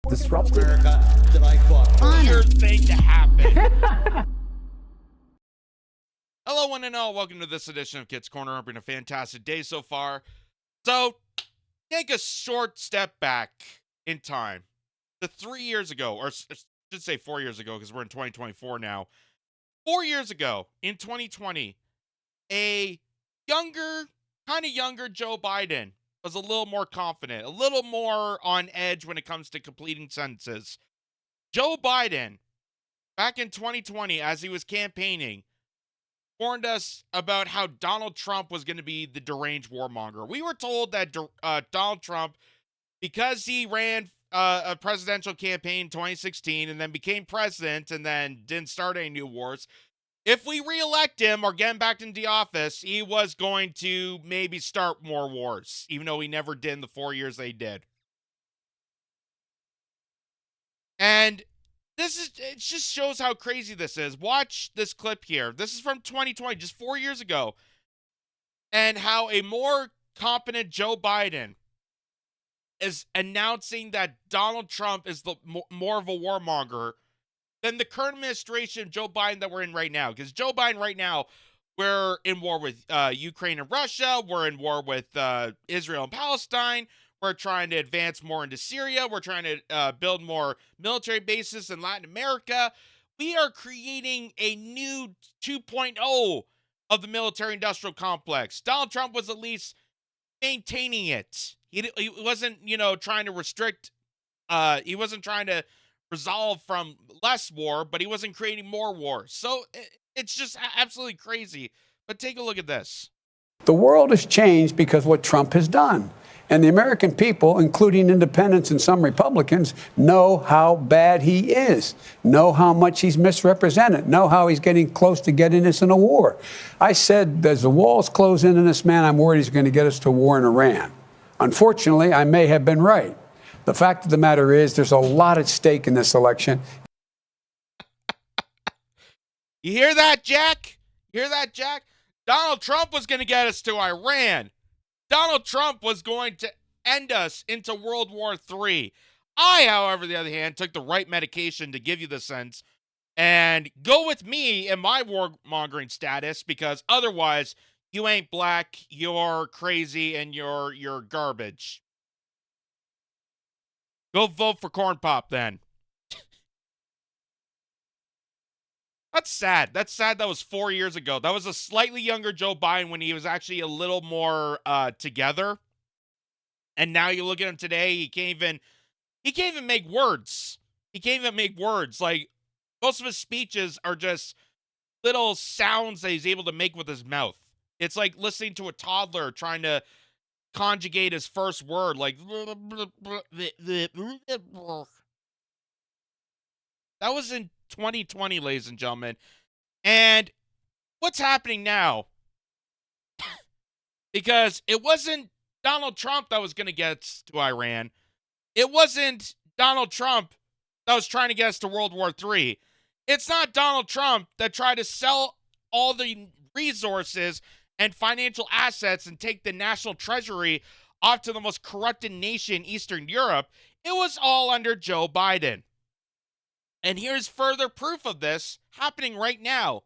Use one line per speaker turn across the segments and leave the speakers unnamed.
disruptive.
America that I fought.
Weird thing to happen. Hello, one and all. Welcome to this edition of Kitz Corner. Hoping a fantastic day so far. So, take a short step back in time to 3 years ago, or I should say 4 years ago, because we're in 2024 now. 4 years ago, in 2020, a kind of younger Joe Biden was a little more confident, a little more on edge when it comes to completing sentences. Joe Biden, back in 2020, as he was campaigning, warned us about how Donald Trump was going to be the deranged warmonger. We were told that Donald Trump, because he ran a presidential campaign in 2016 and then became president and then didn't start any new wars, if we reelect him or get him back into the office, he was going to maybe start more wars, even though he never did in the 4 years they did. And it just shows how crazy this is. Watch this clip here. This is from 2020, just 4 years ago. And how a more competent Joe Biden is announcing that Donald Trump is the more of a warmonger than the current administration of Joe Biden that we're in right now. Because Joe Biden right now, we're in war with Ukraine and Russia. We're in war with Israel and Palestine. We're trying to advance more into Syria. We're trying to build more military bases in Latin America. We are creating a new 2.0 of the military-industrial complex. Donald Trump was at least maintaining it. He wasn't, trying to restrict. He wasn't trying to resolve from less war, but he wasn't creating more war. So it's just absolutely crazy. But take a look at this.
The world has changed because what Trump has done. And the American people, including independents and some Republicans, know how bad he is, know how much he's misrepresented, know how he's getting close to getting us in a war. I said, as the walls close in on this man, I'm worried he's going to get us to war in Iran. Unfortunately, I may have been right. The fact of the matter is there's a lot at stake in this election.
You hear that, Jack? You hear that, Jack? Donald Trump was going to get us to Iran. Donald Trump was going to end us into World War III. I, however, on the other hand, took the right medication to give you the sense and go with me in my warmongering status, because otherwise you ain't black, you're crazy, and you're garbage. Go vote for Corn Pop then. That's sad. That's sad. That was 4 years ago. That was a slightly younger Joe Biden when he was actually a little more together. And now you look at him today, he can't even make words. He can't even make words. Like, most of his speeches are just little sounds that he's able to make with his mouth. It's like listening to a toddler trying to conjugate his first word, like that was in 2020, ladies and gentlemen. And what's happening now? Because it wasn't Donald Trump that was going to get us to Iran. It wasn't Donald Trump that was trying to get us to World War III. It's not Donald Trump that tried to sell all the resources and financial assets and take the national treasury off to the most corrupted nation in Eastern Europe. It was all under Joe Biden. And here's further proof of this happening right now.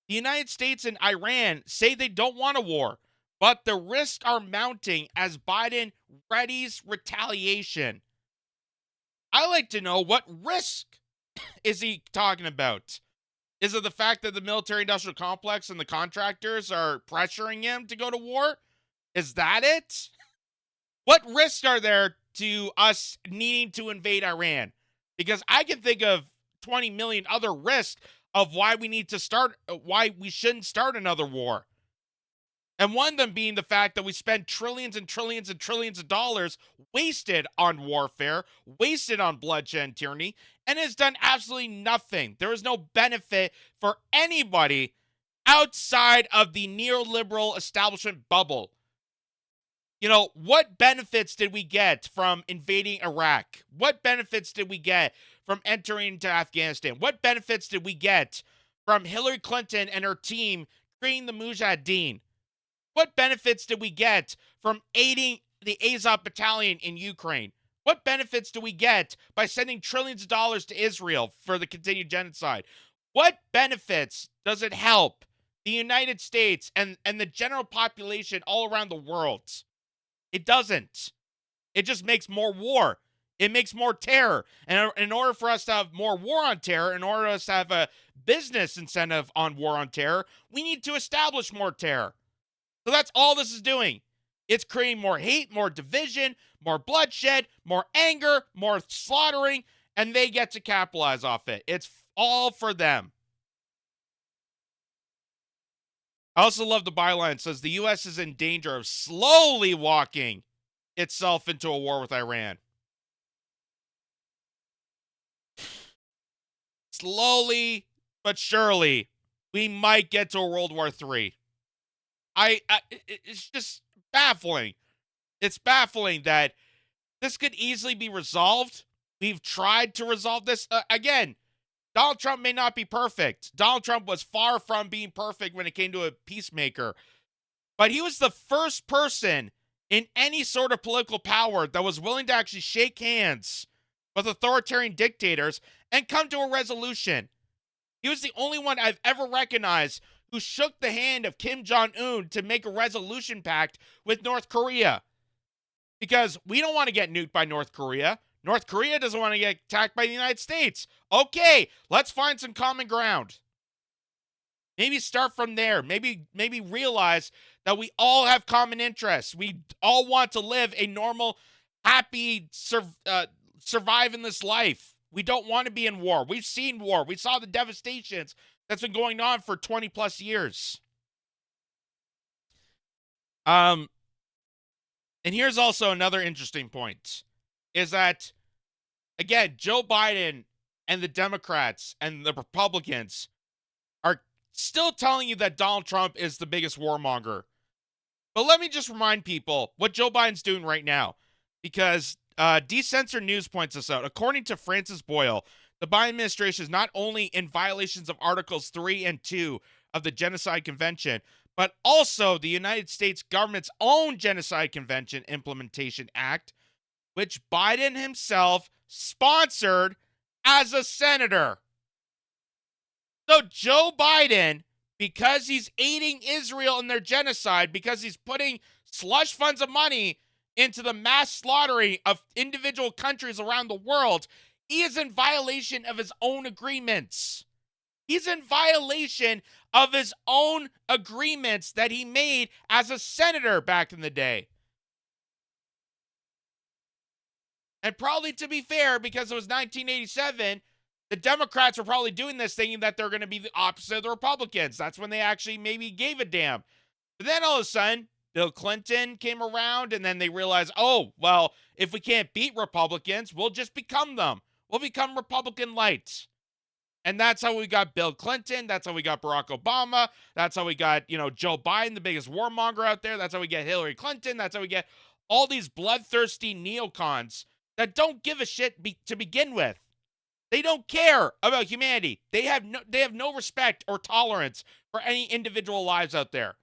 The United States and Iran say they don't want a war, but the risks are mounting as Biden readies retaliation. I like to know, what risk is he talking about? Is it the fact that the military-industrial complex and the contractors are pressuring him to go to war? Is that it? What risks are there to us needing to invade Iran? Because I can think of 20 million other risks of why we shouldn't start another war. And one of them being the fact that we spend trillions and trillions and trillions of dollars wasted on warfare, wasted on bloodshed and tyranny, and has done absolutely nothing. There is no benefit for anybody outside of the neoliberal establishment bubble. What benefits did we get from invading Iraq? What benefits did we get from entering into Afghanistan? What benefits did we get from Hillary Clinton and her team creating the Mujahideen? What benefits did we get from aiding the Azov battalion in Ukraine? What benefits do we get by sending trillions of dollars to Israel for the continued genocide? What benefits does it help the United States and the general population all around the world? It doesn't. It just makes more war. It makes more terror. And in order for us to have more war on terror, in order for us to have a business incentive on war on terror, we need to establish more terror. So that's all this is doing. It's creating more hate, more division, more bloodshed, more anger, more slaughtering, and they get to capitalize off it. It's all for them. I also love the byline. It says the U.S. is in danger of slowly walking itself into a war with Iran. Slowly but surely, we might get to a World War III. It's just baffling. It's baffling that this could easily be resolved. We've tried to resolve this. Again, Donald Trump may not be perfect. Donald Trump was far from being perfect when it came to a peacemaker. But he was the first person in any sort of political power that was willing to actually shake hands with authoritarian dictators and come to a resolution. He was the only one I've ever recognized who shook the hand of Kim Jong-un to make a resolution pact with North Korea. Because we don't want to get nuked by North Korea. North Korea doesn't want to get attacked by the United States. Okay, let's find some common ground. Maybe start from there. Maybe realize that we all have common interests. We all want to live a normal, happy, survive in this life. We don't want to be in war. We've seen war. We saw the devastations that's been going on for 20 plus years. And here's also another interesting point, is that, again, Joe Biden and the Democrats and the Republicans are still telling you that Donald Trump is the biggest warmonger. But let me just remind people what Joe Biden's doing right now, because Decensored News points this out. According to Francis Boyle, the Biden administration is not only in violations of Articles 3 and 2 of the Genocide Convention, but also the United States government's own Genocide Convention Implementation Act, which Biden himself sponsored as a senator. So Joe Biden, because he's aiding Israel in their genocide, because he's putting slush funds of money into the mass slaughtering of individual countries around the world, he is in violation of his own agreements. He's in violation of his own agreements that he made as a senator back in the day. And probably, to be fair, because it was 1987, the Democrats were probably doing this thinking that they're going to be the opposite of the Republicans. That's when they actually maybe gave a damn. But then all of a sudden, Bill Clinton came around, and then they realized, oh, well, if we can't beat Republicans, we'll just become them. We'll become Republican light. And that's how we got Bill Clinton. That's how we got Barack Obama. That's how we got, Joe Biden, the biggest warmonger out there. That's how we get Hillary Clinton. That's how we get all these bloodthirsty neocons that don't give a shit to begin with. They don't care about humanity. They have no respect or tolerance for any individual lives out there.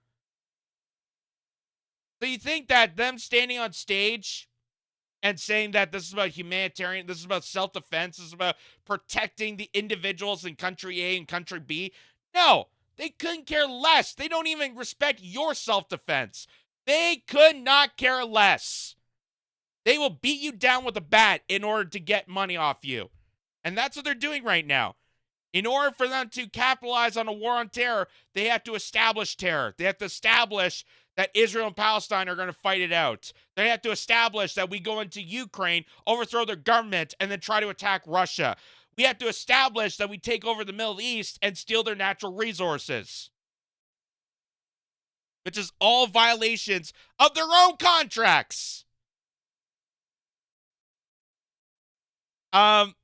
So you think that them standing on stage and saying that this is about humanitarian, this is about self-defense, this is about protecting the individuals in country A and country B? No, they couldn't care less. They don't even respect your self-defense. They could not care less. They will beat you down with a bat in order to get money off you. And that's what they're doing right now. In order for them to capitalize on a war on terror, they have to establish terror. They have to establish that Israel and Palestine are going to fight it out. They have to establish that we go into Ukraine, overthrow their government, and then try to attack Russia. We have to establish that we take over the Middle East and steal their natural resources, which is all violations of their own contracts. And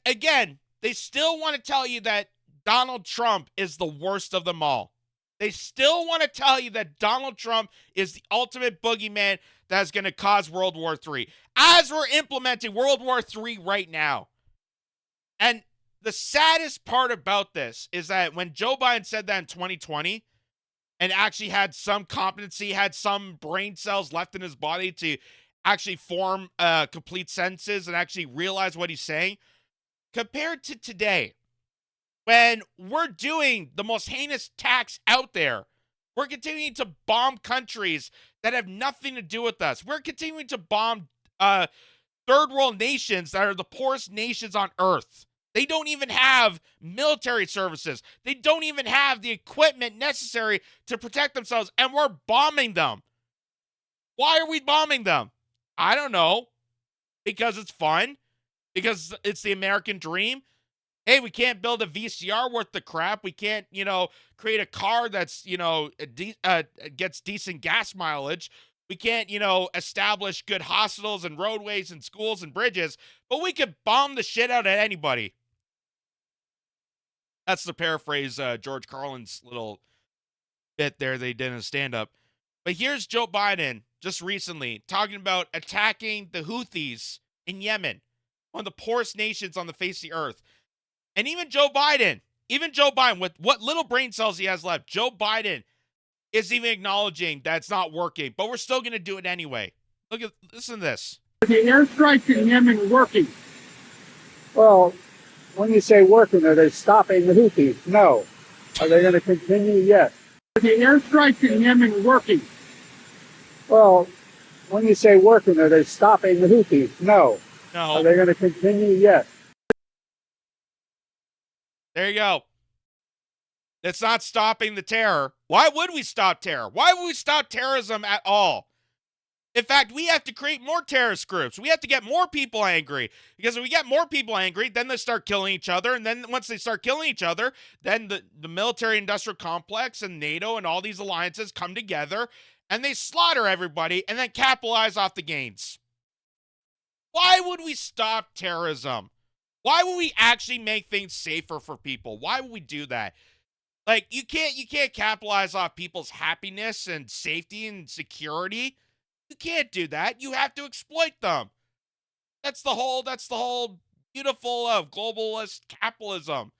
again, they still want to tell you that Donald Trump is the worst of them all. They still want to tell you that Donald Trump is the ultimate boogeyman that's going to cause World War III, as we're implementing World War III right now. And the saddest part about this is that when Joe Biden said that in 2020 and actually had some competency, had some brain cells left in his body to actually form complete sentences and actually realize what he's saying, compared to today, when we're doing the most heinous tax out there. We're continuing to bomb countries that have nothing to do with us. We're continuing to bomb third world nations that are the poorest nations on earth. They don't even have military services. They don't even have the equipment necessary to protect themselves, and we're bombing them. Why are we bombing them? I don't know. Because it's fun? Because it's the American dream? Hey, we can't build a VCR worth the crap. We can't, create a car that's, gets decent gas mileage. We can't, establish good hospitals and roadways and schools and bridges, but we could bomb the shit out of anybody. That's to paraphrase George Carlin's little bit there they did in a stand-up. But here's Joe Biden just recently talking about attacking the Houthis in Yemen, one of the poorest nations on the face of the earth. And even Joe Biden, with what little brain cells he has left, Joe Biden is even acknowledging that it's not working, but we're still going to do it anyway. Listen to this.
The airstrikes in Yemen working?
Well, when you say working, are they stopping the Houthis? No. Are they going to continue? Yes.
The airstrikes in Yemen working?
Well, when you say working, are they stopping the Houthis? No.
No.
Are they going to continue? Yes.
There you go. It's not stopping the terror. Why would we stop terror? Why would we stop terrorism at all? In fact, we have to create more terrorist groups. We have to get more people angry. Because if we get more people angry, then they start killing each other. And then once they start killing each other, then the military-industrial complex and NATO and all these alliances come together and they slaughter everybody and then capitalize off the gains. Why would we stop terrorism? Why would we actually make things safer for people? Why would we do that? Like, you can't capitalize off people's happiness and safety and security. You can't do that. You have to exploit them. That's the whole beautiful globalist capitalism.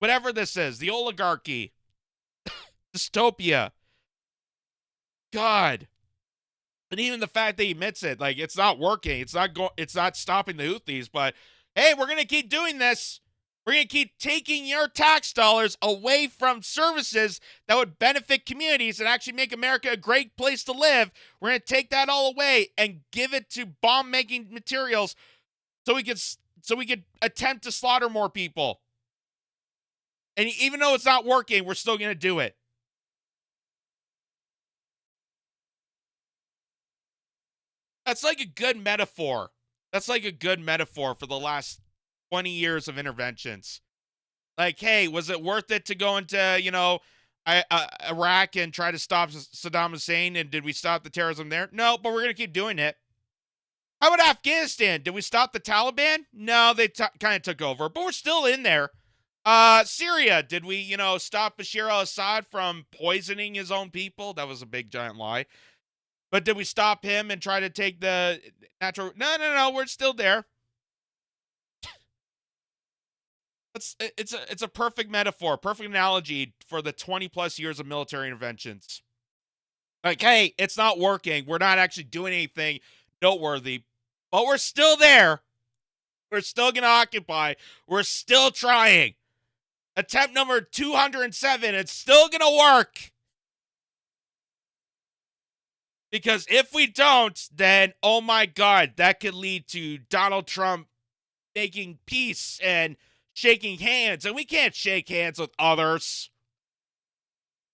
Whatever this is, the oligarchy, dystopia. God. And even the fact that he admits it, like, it's not working. It's not stopping the Houthis, but hey, we're going to keep doing this. We're going to keep taking your tax dollars away from services that would benefit communities and actually make America a great place to live. We're going to take that all away and give it to bomb-making materials so we could attempt to slaughter more people. And even though it's not working, we're still going to do it. That's like a good metaphor. That's like a good metaphor for the last 20 years of interventions. Like, hey, was it worth it to go into, Iraq and try to stop Saddam Hussein? And did we stop the terrorism there? No, but we're going to keep doing it. How about Afghanistan? Did we stop the Taliban? No, they kind of took over, but we're still in there. Syria, did we, stop Bashar al-Assad from poisoning his own people? That was a big, giant lie. But did we stop him and try to take the natural? No, we're still there. It's a perfect metaphor, perfect analogy for the 20 plus years of military interventions. Like, hey, it's not working. We're not actually doing anything noteworthy, but we're still there. We're still going to occupy. We're still trying. Attempt number 207. It's still going to work. Because if we don't, then, oh my God, that could lead to Donald Trump making peace and shaking hands. And we can't shake hands with others.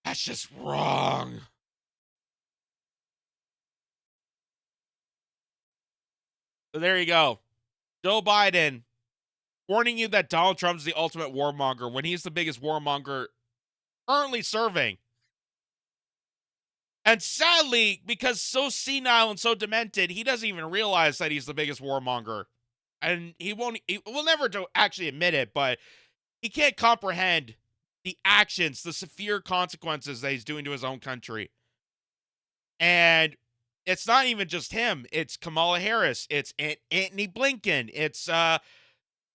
That's just wrong. So there you go. Joe Biden warning you that Donald Trump is the ultimate warmonger when he's the biggest warmonger currently serving. And sadly, because so senile and so demented, he doesn't even realize that he's the biggest warmonger. And he will never actually admit it, but he can't comprehend the actions, the severe consequences that he's doing to his own country. And it's not even just him. It's Kamala Harris. It's Antony Blinken. It's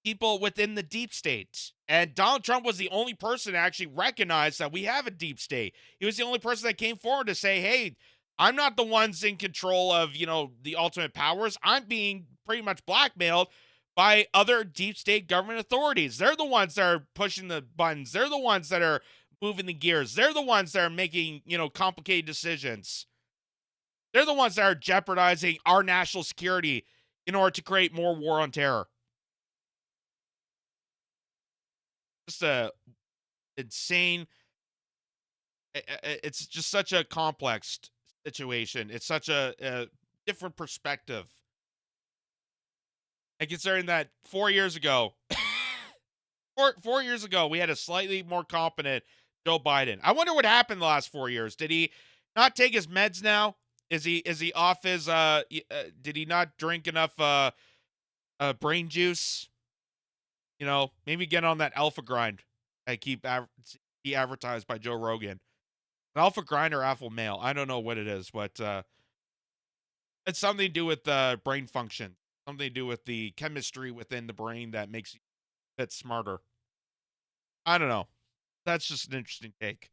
people within the deep state. And Donald Trump was the only person to actually recognize that we have a deep state. He was the only person that came forward to say, hey, I'm not the ones in control of, the ultimate powers. I'm being pretty much blackmailed by other deep state government authorities. They're the ones that are pushing the buttons. They're the ones that are moving the gears. They're the ones that are making, complicated decisions. They're the ones that are jeopardizing our national security in order to create more war on terror. Just a insane. It's just such a complex situation. It's such a different perspective. And considering that 4 years ago, 4 years ago, we had a slightly more competent Joe Biden. I wonder what happened the last 4 years. Did he not take his meds now? Is he off his, did he not drink enough, brain juice? Maybe get on that alpha grind I keep advertised by Joe Rogan. An alpha grind or alpha male. I don't know what it is, but it's something to do with brain function. Something to do with the chemistry within the brain that makes you a bit smarter. I don't know. That's just an interesting take.